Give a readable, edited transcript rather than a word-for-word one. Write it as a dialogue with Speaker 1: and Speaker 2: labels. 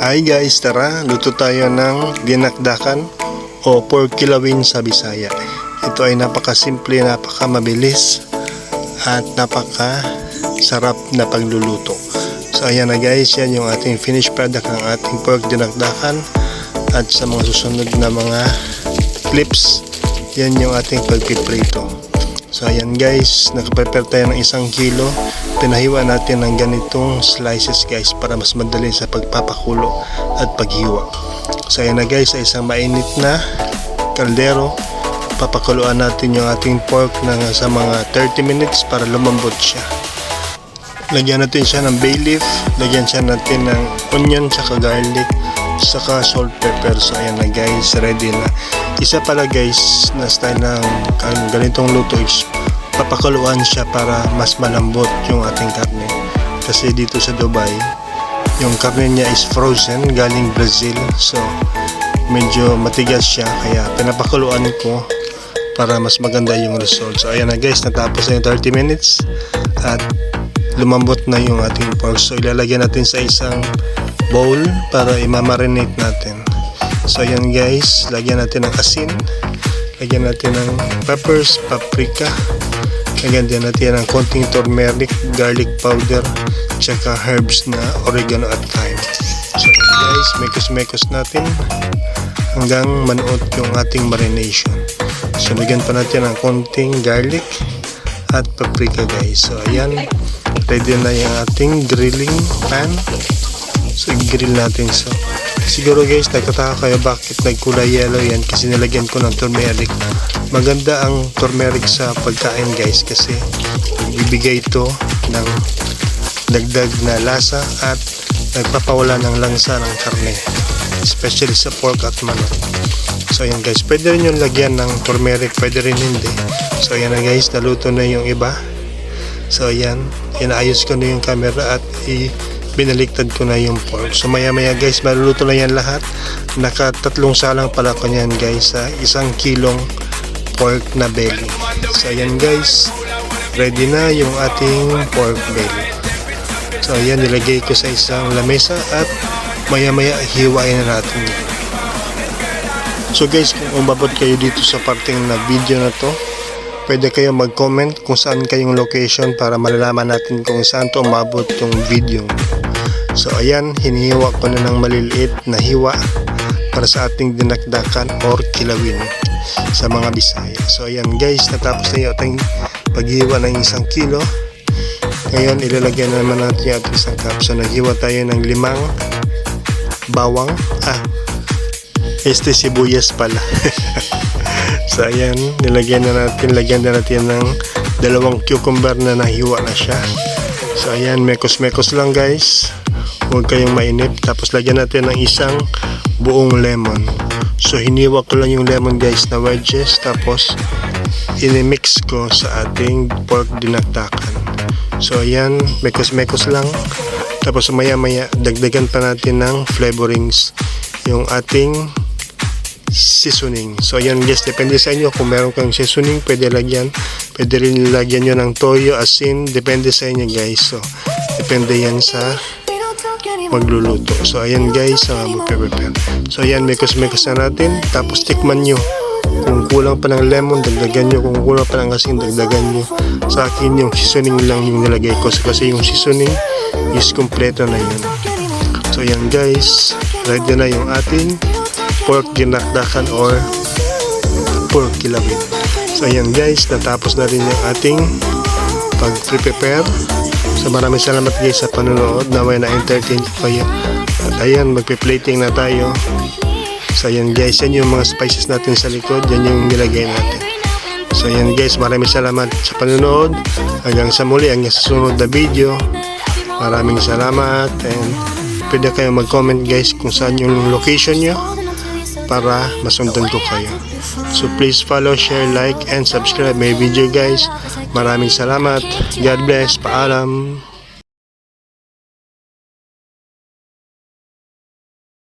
Speaker 1: Hi guys, tara, luto tayo ng dinakdakan o pork kilawin sa Bisaya. Ito ay napakasimple, napakamabilis at napakasarap na pagluluto. So ayan na guys, yan yung ating finished product ng ating pork dinakdakan. At sa mga susunod na mga clips, yan yung ating pagpiprito. So ayan guys, nakaprepare tayo ng 1 kilo. Pinahiwa natin ng ganitong slices guys para mas madali sa pagpapakulo at paghiwa. So ayan na guys, sa isang mainit na kaldero, papakuluan natin yung ating pork sa mga 30 minutes para lumambot siya. Lagyan natin siya ng bay leaf, lagyan siya natin ng onion, saka garlic, saka salt, pepper. So ayan na guys, ready na. Isa pala guys na style ng ganitong luto is papakuluan siya para mas malambot yung ating karne. Kasi dito sa Dubai, yung karne niya is frozen, galing Brazil. So medyo matigas siya, kaya pinapakuluan ko para mas maganda yung result. So ayan na guys, natapos na yung 30 minutes at lumambot na yung ating pork. So ilalagyan natin sa isang bowl para imamarinate natin. So ayan guys, lagyan natin ng asin, lagyan natin ng peppers, paprika, lagyan din natin ng konting turmeric, garlic powder, tsaka herbs na oregano at thyme. So ayan guys, mekos-mekos natin hanggang manuot yung ating marination. So lagyan pa natin ng konting garlic at paprika guys. So ayan, ready na yung ating grilling pan. So i-grill natin. So siguro guys, nagtataka kayo bakit nagkulay yellow yan, kasi nilagyan ko ng turmeric. Maganda ang turmeric sa pagkain guys, kasi ibigay ito ng dagdag na lasa at nagpapawala ng langsa ng karne, especially sa pork at manok. So ayan guys, pwede rin yung lagyan ng turmeric, pwede rin hindi. So ayan na guys, naluto na yung iba. So ayan, inaayos ko na yung camera at binaliktad ko na yung pork. So maya maya guys, maluluto na yan lahat. Naka-3 salang pala ko yan guys sa 1 kilong pork na belly. So ayan guys, ready na yung ating pork belly. So ayan, nilagay ko sa isang lamesa at maya maya hiwain na natin. So guys, kung umabot kayo dito sa parting na video na to, pwede kayo mag-comment kung saan kayong location para malalaman natin kung saan to umabot yung video. So ayan, hinihiwa ko na ng maliliit na hiwa para sa ating dinakdakan or kilawin sa mga Bisaya. So ayan guys, natapos na yung ating paghiwa ng 1 kilo. Ngayon ilalagyan na naman natin yung ating sangkap. So naghiwa tayo ng 5 bawang, sibuyas pala. So ayan, lagyan na natin ng 2 cucumber na nahiwa na siya. So ayan, mekos-mekos lang guys, huwag kayong mainip. Tapos lagyan natin ng 1 buong lemon. So hiniwa ko lang yung lemon guys na wedges, tapos inimix ko sa ating pork dinakdakan. So ayan, mekos-mekos lang. Tapos maya maya dagdagan pa natin ng flavorings, yung ating seasoning. So ayan guys, depende sa inyo kung meron kang seasoning, pwede lagyan. Pwede rin lagyan nyo ng toyo, asin, depende sa inyo guys. So depende yan sa magluluto. So ayan guys, magpe-prepare. So ayan, mekos-mekos na natin. Tapos tikman nyo kung kulang pa ng lemon, dagdagan nyo. Kung kulang pa ng asin, dagdagan nyo. Sa akin yung seasoning lang yung nilagay ko, kasi yung seasoning is kompleto na yun. So ayan guys, ready na yung ating pork dinakdakan or pork kilawin. So ayan guys, natapos na rin yung ating pag-prepare. So maraming salamat guys sa panonood, naway na-entertain ko kayo. At ayan, magpe-plating na tayo. So ayan guys, yan yung mga spices natin sa likod, yan yung nilagay natin. So ayan guys, maraming salamat sa panonood. Hanggang sa muli, hanggang sa sunod na video. Maraming salamat, and pwede kayo mag-comment guys kung saan yung location nyo para masundan ko kayo. So please follow, share, like, and subscribe my video guys. Maraming salamat. God bless. Paalam.